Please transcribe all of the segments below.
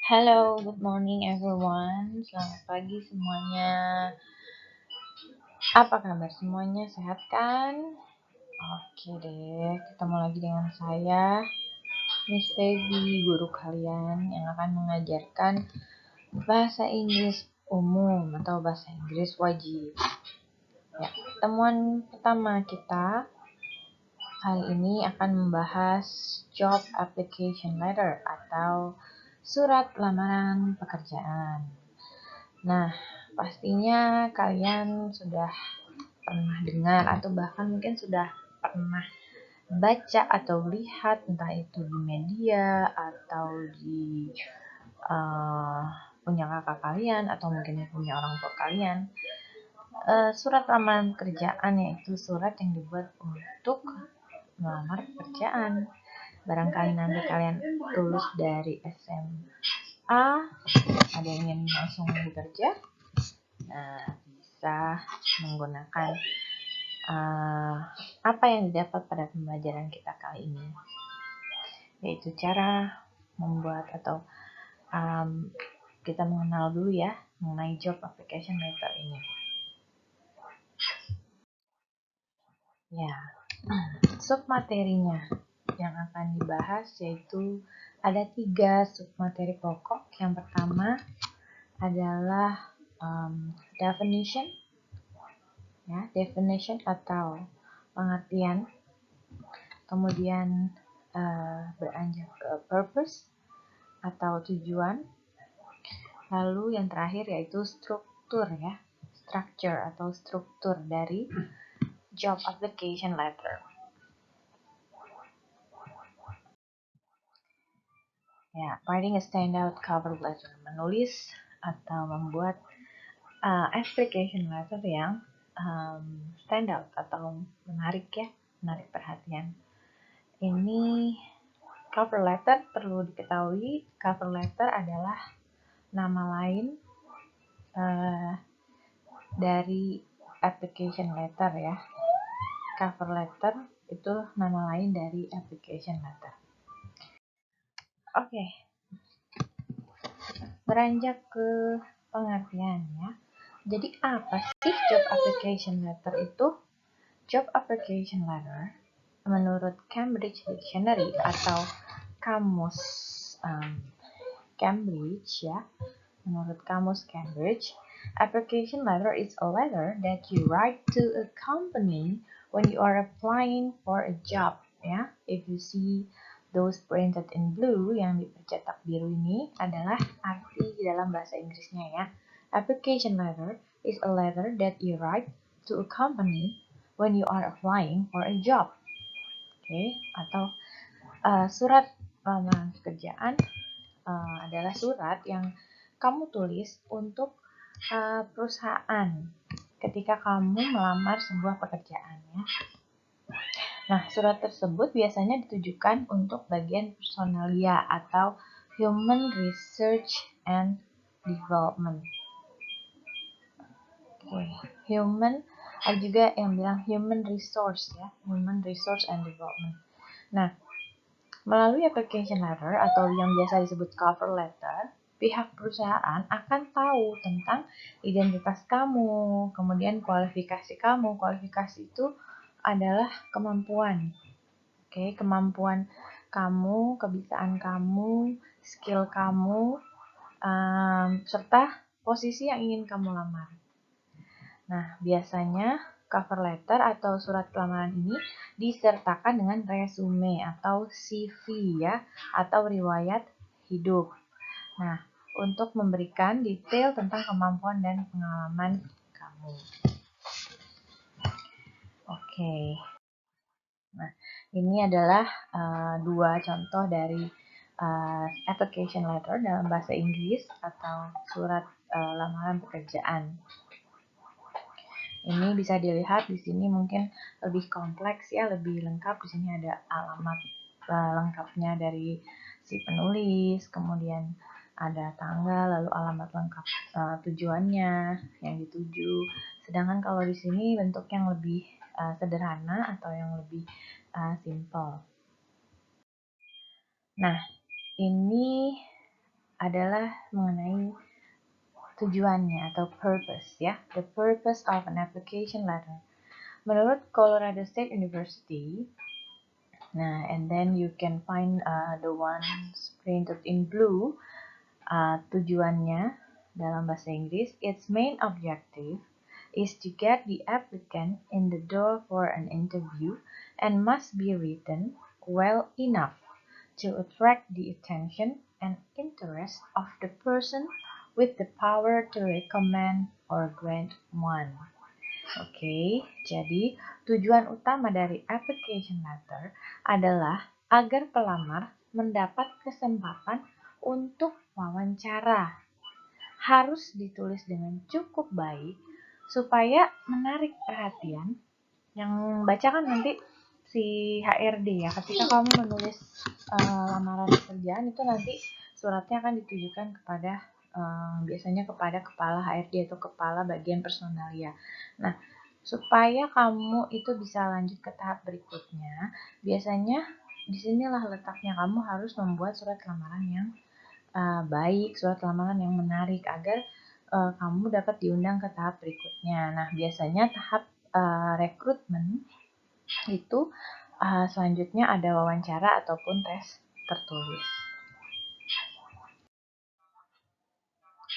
Hello, good morning everyone. Selamat pagi semuanya. Apa kabar semuanya? Sehat kan? Oke deh, ketemu lagi dengan saya, Miss Feby, guru kalian yang akan mengajarkan bahasa Inggris umum atau bahasa Inggris wajib. Ya, pertemuan pertama kita kali ini akan membahas job application letter atau surat lamaran pekerjaan. Nah, pastinya kalian sudah pernah dengar atau bahkan mungkin sudah pernah baca atau lihat entah itu di media atau di uh, punya kakak kalian atau mungkin punya orang tua kalian. Surat lamaran pekerjaan yaitu surat yang dibuat untuk melamar pekerjaan. Barangkali nanti kalian lulus dari SMA, ada yang ingin langsung bekerja, nah, bisa menggunakan apa yang didapat pada pembelajaran kita kali ini, yaitu cara membuat atau kita mengenal dulu ya mengenai job application letter ini. Ya, submaterinya yang akan dibahas yaitu ada 3 submateri pokok. Yang pertama adalah definition, ya, definition atau pengertian. Kemudian beranjak ke purpose atau tujuan. Lalu yang terakhir yaitu struktur, ya, structure atau struktur dari job application letter. Ya, writing a standout cover letter, menulis atau membuat application letter yang standout atau menarik, ya, menarik perhatian. Ini cover letter, perlu diketahui cover letter adalah nama lain dari application letter, ya. Cover letter itu nama lain dari application letter. Oke. Beranjak ke pengertian, ya. Jadi apa sih job application letter itu? Job application letter menurut Cambridge Dictionary atau kamus Cambridge, ya. Menurut kamus Cambridge, application letter is a letter that you write to a company when you are applying for a job, ya. If you see those printed in blue, yang dipercetak biru ini adalah arti di dalam bahasa Inggrisnya, ya. Application letter is a letter that you write to a company when you are applying for a job. Oke, atau surat lamaran pekerjaan adalah surat yang kamu tulis untuk perusahaan ketika kamu melamar sebuah pekerjaan, ya. Nah, surat tersebut biasanya ditujukan untuk bagian personalia atau human research and development. Oke, human, ada juga yang bilang human resource, ya, human resource and development. Nah, melalui application letter atau yang biasa disebut cover letter, pihak perusahaan akan tahu tentang identitas kamu, kemudian kualifikasi kamu. Kualifikasi itu adalah kemampuan. Oke, kemampuan kamu, kebiasaan kamu, skill kamu, serta posisi yang ingin kamu lamar. Nah, biasanya cover letter atau surat lamaran ini disertakan dengan resume atau CV, ya, atau riwayat hidup. Nah, untuk memberikan detail tentang kemampuan dan pengalaman kamu. Oke. Nah, ini adalah 2 contoh dari application letter dalam bahasa Inggris atau surat lamaran pekerjaan. Ini bisa dilihat di sini mungkin lebih kompleks, ya, lebih lengkap. Di sini ada alamat lengkapnya dari si penulis, kemudian ada tanggal, lalu alamat lengkap tujuannya yang dituju. Sedangkan kalau di sini bentuk yang lebih sederhana atau yang lebih simple. Nah, ini adalah mengenai tujuannya atau purpose ya, the purpose of an application letter. Menurut Colorado State University, nah, and then you can find the ones printed in blue. Tujuannya dalam bahasa Inggris, its main objective is to get the applicant in the door for an interview and must be written well enough to attract the attention and interest of the person with the power to recommend or grant one. Oke, jadi tujuan utama dari application letter adalah agar pelamar mendapat kesempatan untuk wawancara. Harus ditulis dengan cukup baik supaya menarik perhatian. Yang baca kan nanti si HRD ya. Ketika kamu menulis lamaran pekerjaan itu nanti suratnya akan ditujukan kepada biasanya kepada kepala HRD atau kepala bagian personalia. Nah, supaya kamu itu bisa lanjut ke tahap berikutnya, biasanya disinilah letaknya kamu harus membuat surat lamaran yang baik, surat lamaran yang menarik agar kamu dapat diundang ke tahap berikutnya. Nah, biasanya tahap rekrutmen itu selanjutnya ada wawancara ataupun tes tertulis.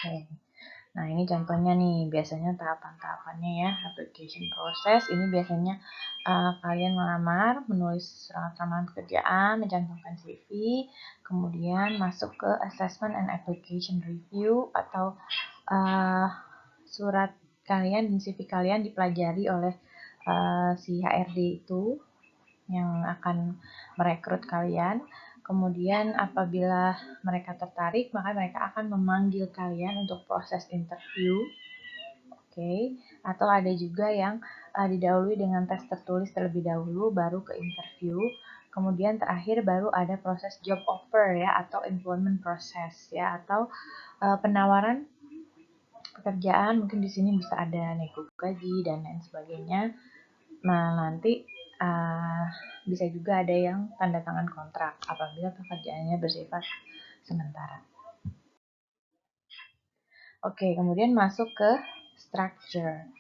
Oke. Nah, ini contohnya nih, biasanya tahapan-tahapannya ya, application process. Ini biasanya kalian melamar, menulis surat lamaran pekerjaan, mencantumkan CV, kemudian masuk ke assessment and application review atau surat kalian dan CV kalian dipelajari oleh si HRD itu yang akan merekrut kalian. Kemudian apabila mereka tertarik, maka mereka akan memanggil kalian untuk proses interview. Oke, atau ada juga yang didahului dengan tes tertulis terlebih dahulu, baru ke interview. Kemudian terakhir baru ada proses job offer ya, atau employment process ya, atau penawaran pekerjaan. Mungkin di sini bisa ada nego gaji dan lain sebagainya. Nah, nanti bisa juga ada yang tanda tangan kontrak apabila pekerjaannya bersifat sementara. Oke, kemudian masuk ke structure.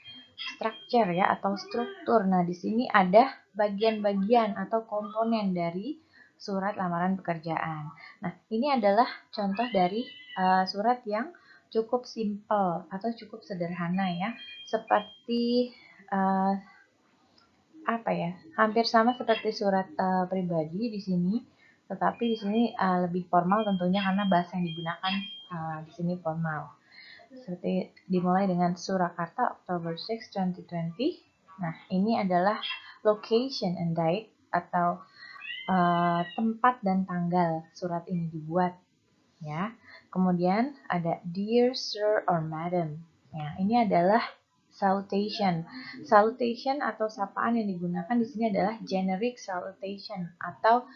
Structure ya atau struktur. Nah, di sini ada bagian-bagian atau komponen dari surat lamaran pekerjaan. Nah, ini adalah contoh dari surat yang cukup simple atau cukup sederhana ya. Seperti hampir sama seperti surat pribadi di sini, tetapi di sini lebih formal tentunya karena bahasa yang digunakan di sini formal. Seperti dimulai dengan Surakarta October 6, 2020. Nah, ini adalah location and date atau tempat dan tanggal surat ini dibuat ya. Kemudian ada Dear Sir or Madam. Ya, ini adalah salutation. Salutation atau sapaan yang digunakan di sini adalah generic salutation atau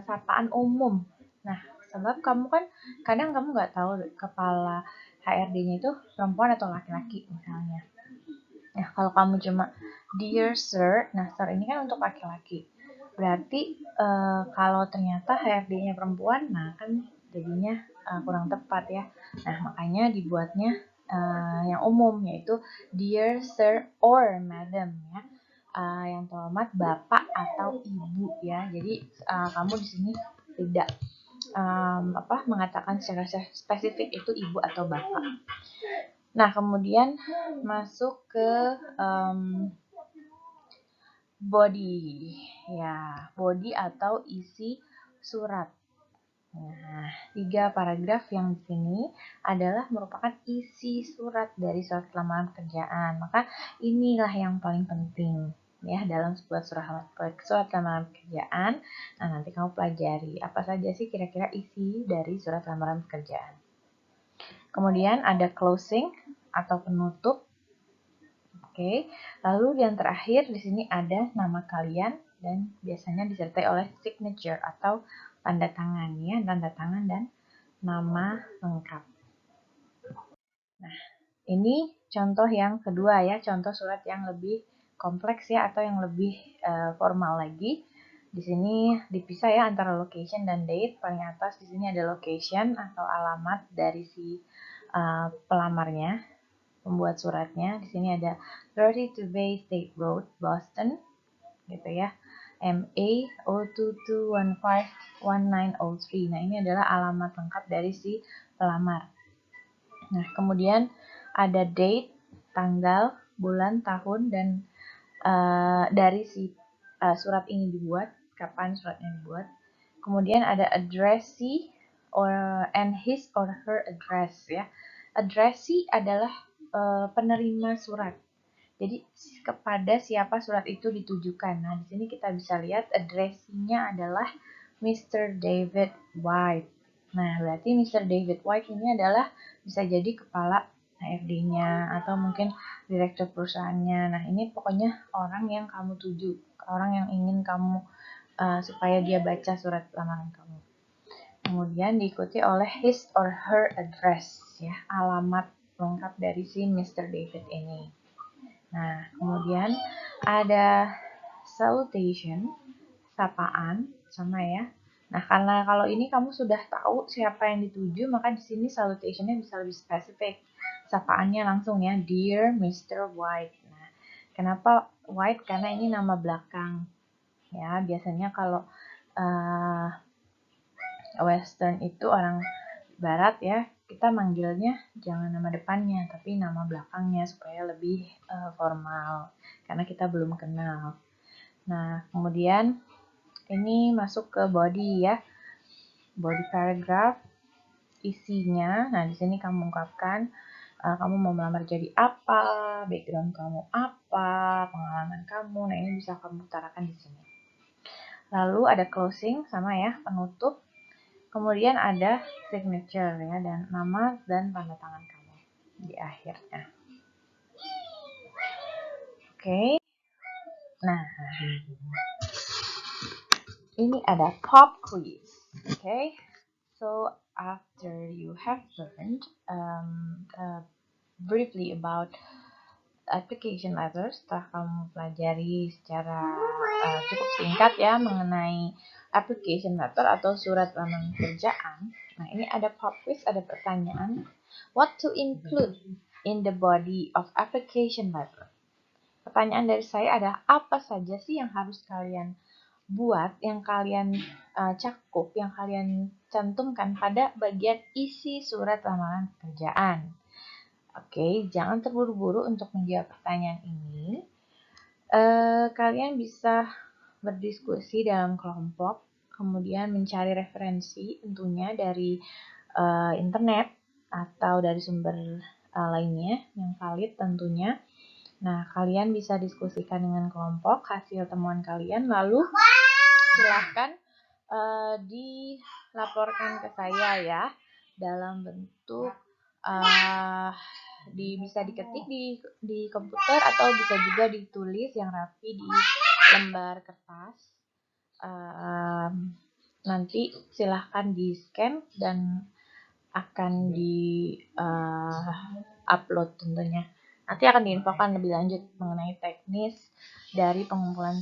sapaan umum. Nah, sebab kamu kan kadang kamu nggak tahu kepala HRD-nya itu perempuan atau laki-laki misalnya. Nah, kalau kamu cuma Dear Sir, nah Sir ini kan untuk laki-laki. Berarti kalau ternyata HRD-nya perempuan, nah kan jadinya kurang tepat ya. Nah, makanya dibuatnya yang umum, yaitu Dear Sir or Madam ya. Yang terhormat Bapak atau Ibu ya. Jadi kamu di sini tidak mengatakan secara spesifik itu Ibu atau Bapak. Nah, kemudian masuk ke body ya, body atau isi surat. Nah, 3 paragraf yang di sini adalah merupakan isi surat dari surat lamaran pekerjaan. Maka inilah yang paling penting ya dalam sebuah surat lamaran pekerjaan. Nah, nanti kamu pelajari apa saja sih kira-kira isi dari surat lamaran pekerjaan. Kemudian ada closing atau penutup. Oke. Lalu yang terakhir di sini ada nama kalian dan biasanya disertai oleh signature atau tanda tangan ya, tanda tangan dan nama lengkap. Nah, ini contoh yang kedua ya, contoh surat yang lebih kompleks ya atau yang lebih formal lagi. Di sini dipisah ya antara location dan date. Paling atas di sini ada location atau alamat dari si pelamarnya, pembuat suratnya. Di sini ada 32 Bay State Road, Boston, gitu ya. MA 022151903. Nah, ini adalah alamat lengkap dari si pelamar. Nah, kemudian ada date, tanggal, bulan, tahun, dan dari si surat ini dibuat, kapan suratnya dibuat. Kemudian ada addressee and his or her address ya. Addressee adalah penerima surat. Jadi kepada siapa surat itu ditujukan. Nah, di sini kita bisa lihat addressee-nya adalah Mr. David White. Nah, berarti Mr. David White ini adalah bisa jadi kepala HRD-nya atau mungkin direktur perusahaannya. Nah, ini pokoknya orang yang kamu tuju, orang yang ingin kamu supaya dia baca surat lamaran kamu. Kemudian diikuti oleh his or her address, ya, alamat lengkap dari si Mr. David ini. Nah, kemudian ada salutation, sapaan, sama ya. Nah, karena kalau ini kamu sudah tahu siapa yang dituju, maka di sini salutation-nya bisa lebih spesifik. Sapaannya langsung ya, Dear Mr. White. Nah, kenapa White? Karena ini nama belakang. Ya, biasanya kalau Western itu orang Barat ya, kita manggilnya jangan nama depannya, tapi nama belakangnya supaya lebih formal, karena kita belum kenal. Nah, kemudian ini masuk ke body ya, body paragraph, isinya. Nah, di sini kamu ungkapkan kamu mau melamar jadi apa, background kamu apa, pengalaman kamu. Nah, ini bisa kamu utarakan di sini. Lalu ada closing, sama ya, penutup. Kemudian ada signature ya, dan nama dan tanda tangan kamu di akhirnya. Oke. Nah, ini ada pop quiz. Okay. So after you have learned briefly about application letters, setelah kamu pelajari secara cukup singkat ya mengenai application letter atau surat lamaran pekerjaan. Nah, ini ada pop quiz, ada pertanyaan. What to include in the body of application letter? Pertanyaan dari saya adalah apa saja sih yang harus kalian buat, yang kalian cakup, yang kalian cantumkan pada bagian isi surat lamaran pekerjaan. Oke, jangan terburu-buru untuk menjawab pertanyaan ini. Kalian bisa berdiskusi dalam kelompok, kemudian mencari referensi tentunya dari internet atau dari sumber lainnya yang valid tentunya. Nah, kalian bisa diskusikan dengan kelompok hasil temuan kalian, lalu silahkan dilaporkan ke saya ya dalam bentuk bisa diketik di komputer atau bisa juga ditulis yang rapi di lembar kertas. Nanti silahkan di scan dan akan di upload tentunya. Nanti akan diinfokan lebih lanjut mengenai teknis dari pengumpulan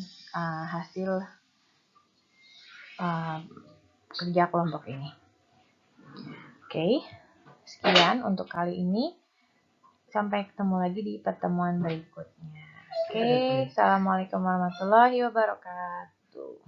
hasil kerja kelompok ini. Oke, sekian untuk kali ini. Sampai ketemu lagi di pertemuan berikutnya. Oke, Assalamualaikum warahmatullahi wabarakatuh.